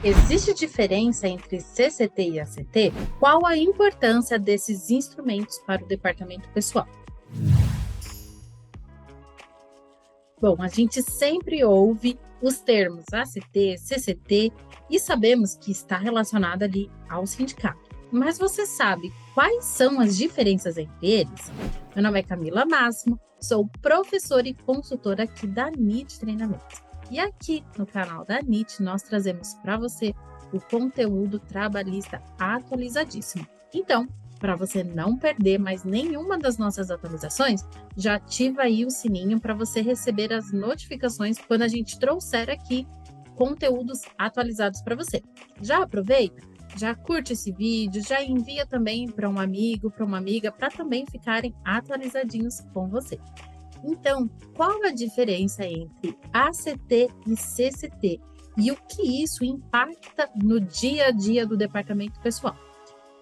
Existe diferença entre CCT e ACT? Qual a importância desses instrumentos para o departamento pessoal? Bom, a gente sempre ouve os termos ACT, CCT e sabemos que está relacionado ali ao sindicato. Mas você sabe quais são as diferenças entre eles? Meu nome é Camila Máximo, sou professora e consultora aqui da NIT Treinamentos. E aqui no canal da NIT nós trazemos para você o conteúdo trabalhista atualizadíssimo. Então, para você não perder mais nenhuma das nossas atualizações, já ativa aí o sininho para você receber as notificações quando a gente trouxer aqui conteúdos atualizados para você. Já aproveita, já curte esse vídeo, já envia também para um amigo, para uma amiga, para também ficarem atualizadinhos com você. Então, qual a diferença entre ACT e CCT e o que isso impacta no dia a dia do departamento pessoal?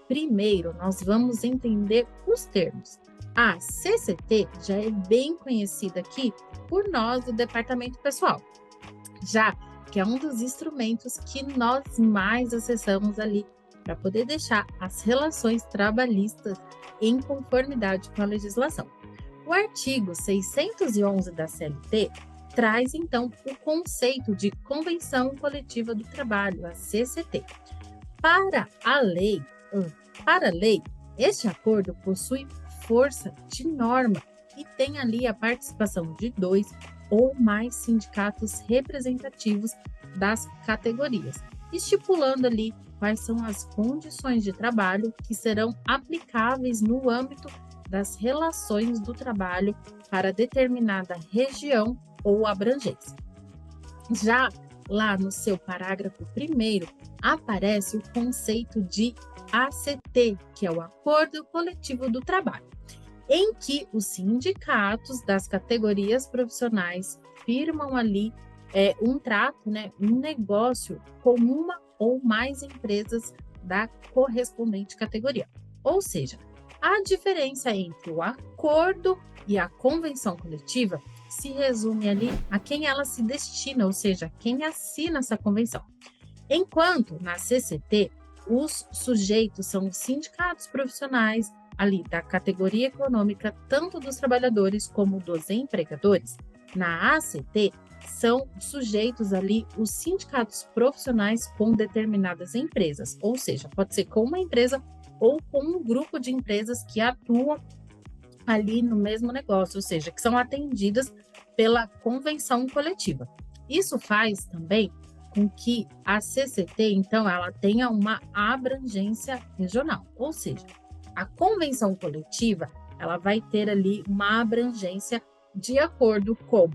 Primeiro, nós vamos entender os termos. A CCT já é bem conhecida aqui por nós do departamento pessoal, já que é um dos instrumentos que nós mais acessamos ali para poder deixar as relações trabalhistas em conformidade com a legislação. O artigo 611 da CLT traz, então, o conceito de Convenção Coletiva do Trabalho, a CCT. Para a lei, este acordo possui força de norma e tem ali a participação de 2 ou mais sindicatos representativos das categorias, estipulando ali quais são as condições de trabalho que serão aplicáveis no âmbito das relações do trabalho para determinada região ou abrangência. Já lá no seu parágrafo 1º, aparece o conceito de ACT, que é o Acordo Coletivo do Trabalho, em que os sindicatos das categorias profissionais firmam ali um trato, um negócio com uma ou mais empresas da correspondente categoria. Ou seja, a diferença entre o acordo e a convenção coletiva se resume ali a quem ela se destina, ou seja, quem assina essa convenção. Enquanto na CCT, os sujeitos são os sindicatos profissionais ali da categoria econômica, tanto dos trabalhadores como dos empregadores, na ACT são sujeitos ali os sindicatos profissionais com determinadas empresas, ou seja, pode ser com uma empresa ou com um grupo de empresas que atuam ali no mesmo negócio, ou seja, que são atendidas pela convenção coletiva. Isso faz também com que a CCT, então, ela tenha uma abrangência regional, ou seja, a convenção coletiva, ela vai ter ali uma abrangência de acordo com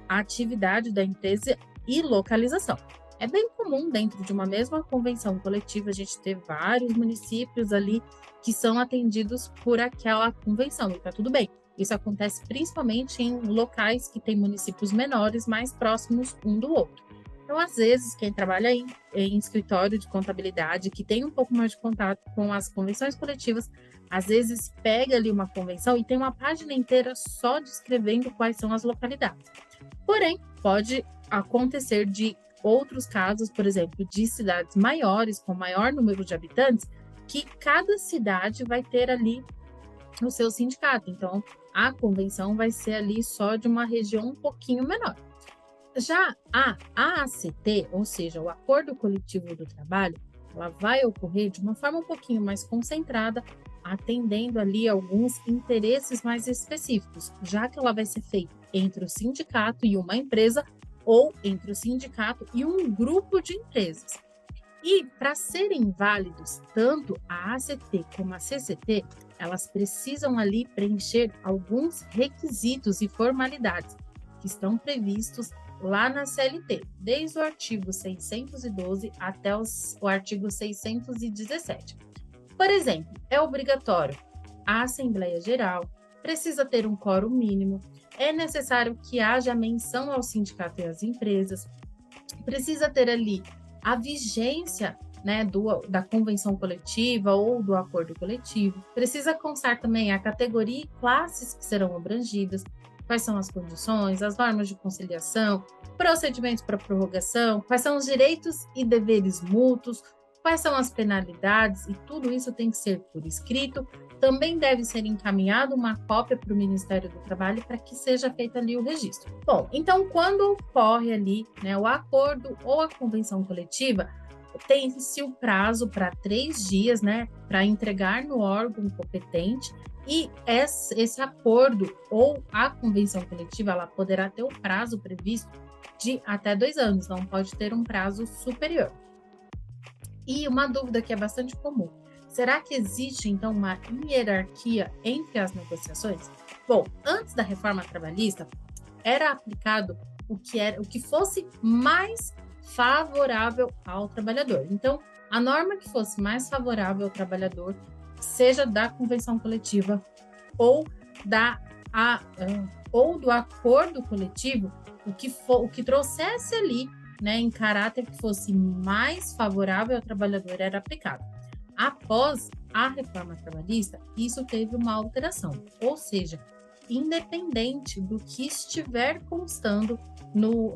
a atividade da empresa e localização. É bem comum dentro de uma mesma convenção coletiva a gente ter vários municípios ali que são atendidos por aquela convenção, e tá tudo bem. Isso acontece principalmente em locais que têm municípios menores, mais próximos um do outro. Então, às vezes, quem trabalha em escritório de contabilidade, que tem um pouco mais de contato com as convenções coletivas, às vezes pega ali uma convenção e tem uma página inteira só descrevendo quais são as localidades. Porém, pode acontecer de outros casos, por exemplo, de cidades maiores, com maior número de habitantes, que cada cidade vai ter ali o seu sindicato. Então, a convenção vai ser ali só de uma região um pouquinho menor. Já a ACT, ou seja, o Acordo Coletivo do Trabalho, ela vai ocorrer de uma forma um pouquinho mais concentrada, atendendo ali alguns interesses mais específicos, já que ela vai ser feita entre o sindicato e uma empresa ou entre o sindicato e um grupo de empresas. E para serem válidos tanto a ACT como a CCT, elas precisam ali preencher alguns requisitos e formalidades que estão previstos lá na CLT, desde o artigo 612 até o artigo 617. Por exemplo, é obrigatório a Assembleia Geral, precisa ter um quórum mínimo, é necessário que haja menção ao sindicato e às empresas, precisa ter ali a vigência da convenção coletiva ou do acordo coletivo, precisa constar também a categoria e classes que serão abrangidas, quais são as condições, as normas de conciliação, procedimentos para prorrogação, quais são os direitos e deveres mútuos, quais são as penalidades, e tudo isso tem que ser por escrito. Também deve ser encaminhado uma cópia para o Ministério do Trabalho para que seja feito ali o registro. Bom, então quando ocorre ali, né, o acordo ou a convenção coletiva, tem-se o prazo para 3 dias, né, para entregar no órgão competente, e esse acordo ou a convenção coletiva, ela poderá ter o prazo previsto de até 2 anos, não pode ter um prazo superior. E uma dúvida que é bastante comum: será que existe, então, uma hierarquia entre as negociações? Bom, antes da reforma trabalhista, era aplicado o que fosse mais favorável ao trabalhador. Então, a norma que fosse mais favorável ao trabalhador, seja da convenção coletiva ou ou do acordo coletivo, o que trouxesse ali, né, em caráter que fosse mais favorável ao trabalhador, era aplicado. Após a reforma trabalhista, isso teve uma alteração, ou seja, independente do que estiver constando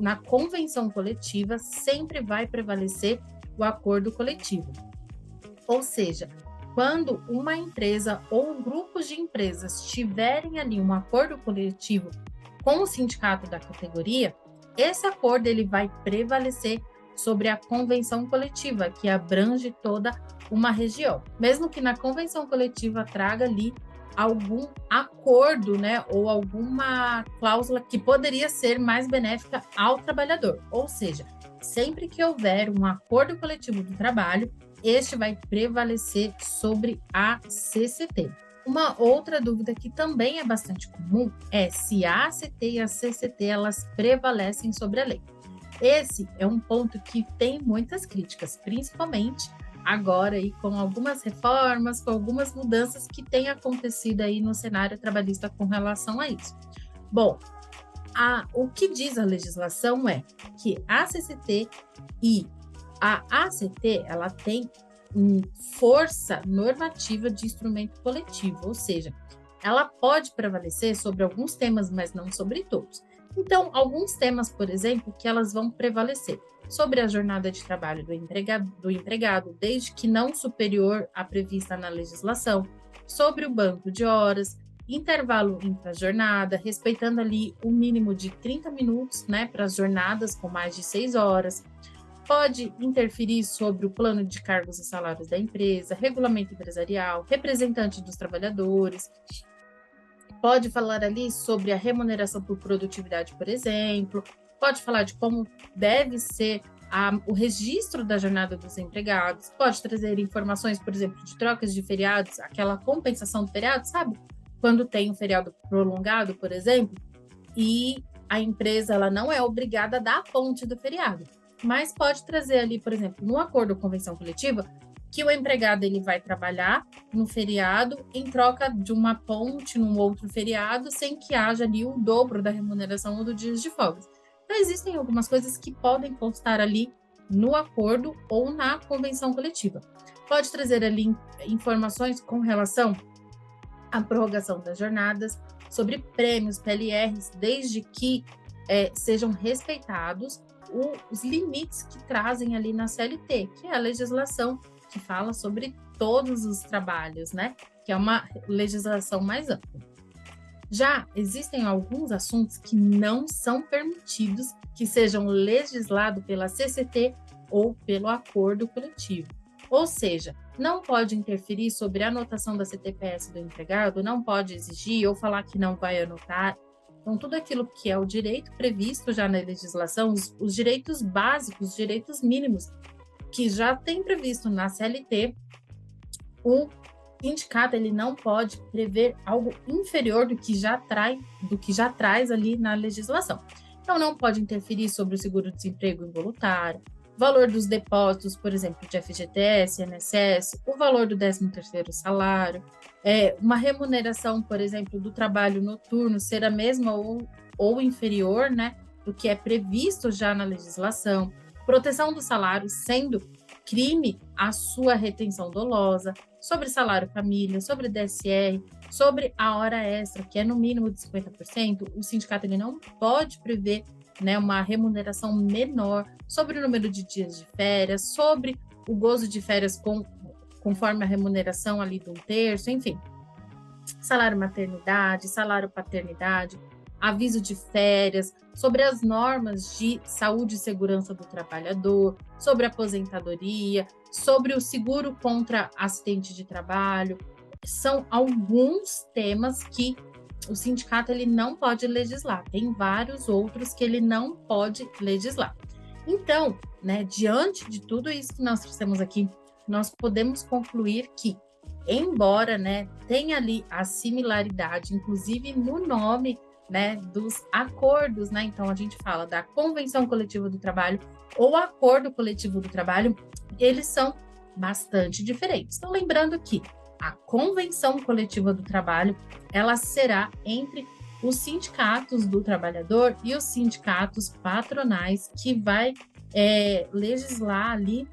na convenção coletiva, sempre vai prevalecer o acordo coletivo. Ou seja, quando uma empresa ou grupos de empresas tiverem ali um acordo coletivo com o sindicato da categoria, esse acordo ele vai prevalecer sobre a convenção coletiva, que abrange toda uma região. Mesmo que na convenção coletiva traga ali algum acordo, né, ou alguma cláusula que poderia ser mais benéfica ao trabalhador. Ou seja, sempre que houver um acordo coletivo do trabalho, este vai prevalecer sobre a CCT. Uma outra dúvida que também é bastante comum é se a ACT e a CCT elas prevalecem sobre a lei. Esse é um ponto que tem muitas críticas, principalmente agora aí com algumas reformas, com algumas mudanças que têm acontecido aí no cenário trabalhista com relação a isso. Bom, o que diz a legislação é que a CCT e a ACT, ela tem força normativa de instrumento coletivo, ou seja, ela pode prevalecer sobre alguns temas, mas não sobre todos. Então, alguns temas, por exemplo, que elas vão prevalecer sobre a jornada de trabalho do empregado, desde que não superior à prevista na legislação, sobre o banco de horas, intervalo intra-jornada, respeitando ali o mínimo de 30 minutos, né, para as jornadas com mais de 6 horas, pode interferir sobre o plano de cargos e salários da empresa, regulamento empresarial, representante dos trabalhadores, pode falar ali sobre a remuneração por produtividade, por exemplo, pode falar de como deve ser o registro da jornada dos empregados, pode trazer informações, por exemplo, de trocas de feriados, aquela compensação do feriado, sabe? Quando tem um feriado prolongado, por exemplo, e a empresa ela não é obrigada a dar a ponte do feriado, mas pode trazer ali, por exemplo, no acordo ou convenção coletiva, que o empregado ele vai trabalhar no feriado em troca de uma ponte num outro feriado, sem que haja ali o dobro da remuneração ou do dias de folga. Então, existem algumas coisas que podem constar ali no acordo ou na convenção coletiva. Pode trazer ali informações com relação à prorrogação das jornadas, sobre prêmios, PLRs, desde que sejam respeitados os limites que trazem ali na CLT, que é a legislação que fala sobre todos os trabalhos, né? Que é uma legislação mais ampla. Já existem alguns assuntos que não são permitidos que sejam legislados pela CCT ou pelo acordo coletivo. Ou seja, não pode interferir sobre a anotação da CTPS do empregado, não pode exigir ou falar que não vai anotar. Então, tudo aquilo que é o direito previsto já na legislação, os direitos básicos, os direitos mínimos, que já tem previsto na CLT, o sindicato ele não pode prever algo inferior do que já traz ali na legislação. Então, não pode interferir sobre o seguro-desemprego involuntário, valor dos depósitos, por exemplo, de FGTS, INSS, o valor do 13º salário, uma remuneração, por exemplo, do trabalho noturno ser a mesma ou inferior, né, do que é previsto já na legislação, proteção do salário, sendo crime a sua retenção dolosa, sobre salário família, sobre DSR, sobre a hora extra, que é no mínimo de 50%, o sindicato ele não pode prever né, uma remuneração menor, sobre o número de dias de férias, sobre o gozo de férias conforme a remuneração ali de 1/3, enfim. Salário maternidade, salário paternidade, aviso de férias, sobre as normas de saúde e segurança do trabalhador, sobre aposentadoria, sobre o seguro contra acidente de trabalho. São alguns temas que o sindicato ele não pode legislar. Tem vários outros que ele não pode legislar. Então, né, diante de tudo isso que nós trouxemos aqui, nós podemos concluir que, embora, né, tenha ali a similaridade, inclusive no nome, né, dos acordos, né? Então a gente fala da convenção coletiva do trabalho ou acordo coletivo do trabalho, eles são bastante diferentes. Então, lembrando que a convenção coletiva do trabalho, ela será entre os sindicatos do trabalhador e os sindicatos patronais, que vai legislar ali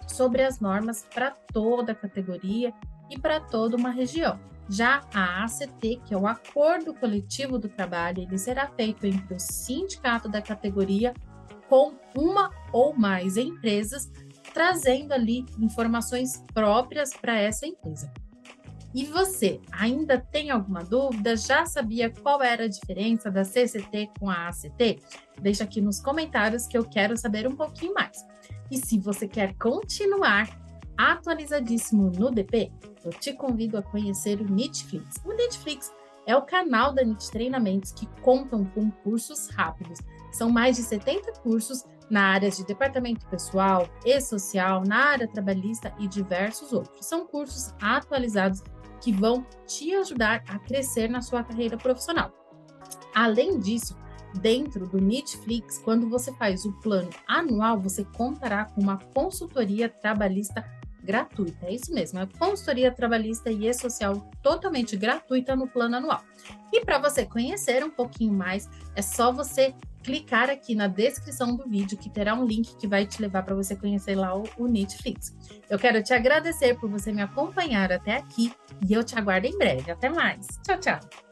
sobre as normas para toda a categoria e para toda uma região. Já a ACT, que é o Acordo Coletivo do Trabalho, ele será feito entre o sindicato da categoria com uma ou mais empresas, trazendo ali informações próprias para essa empresa. E você, ainda tem alguma dúvida? Já sabia qual era a diferença da CCT com a ACT? Deixa aqui nos comentários que eu quero saber um pouquinho mais. E se você quer continuar atualizadíssimo no DP, eu te convido a conhecer o Netflix. O Netflix é o canal da NIT Treinamentos que contam com cursos rápidos. São mais de 70 cursos na área de departamento pessoal e social, na área trabalhista e diversos outros. São cursos atualizados que vão te ajudar a crescer na sua carreira profissional. Além disso, dentro do Netflix, quando você faz o plano anual, você contará com uma consultoria trabalhista gratuita. É isso mesmo, é consultoria trabalhista e social totalmente gratuita no plano anual. E para você conhecer um pouquinho mais, é só você clicar aqui na descrição do vídeo, que terá um link que vai te levar para você conhecer lá o Netflix. Eu quero te agradecer por você me acompanhar até aqui e eu te aguardo em breve. Até mais. Tchau, tchau.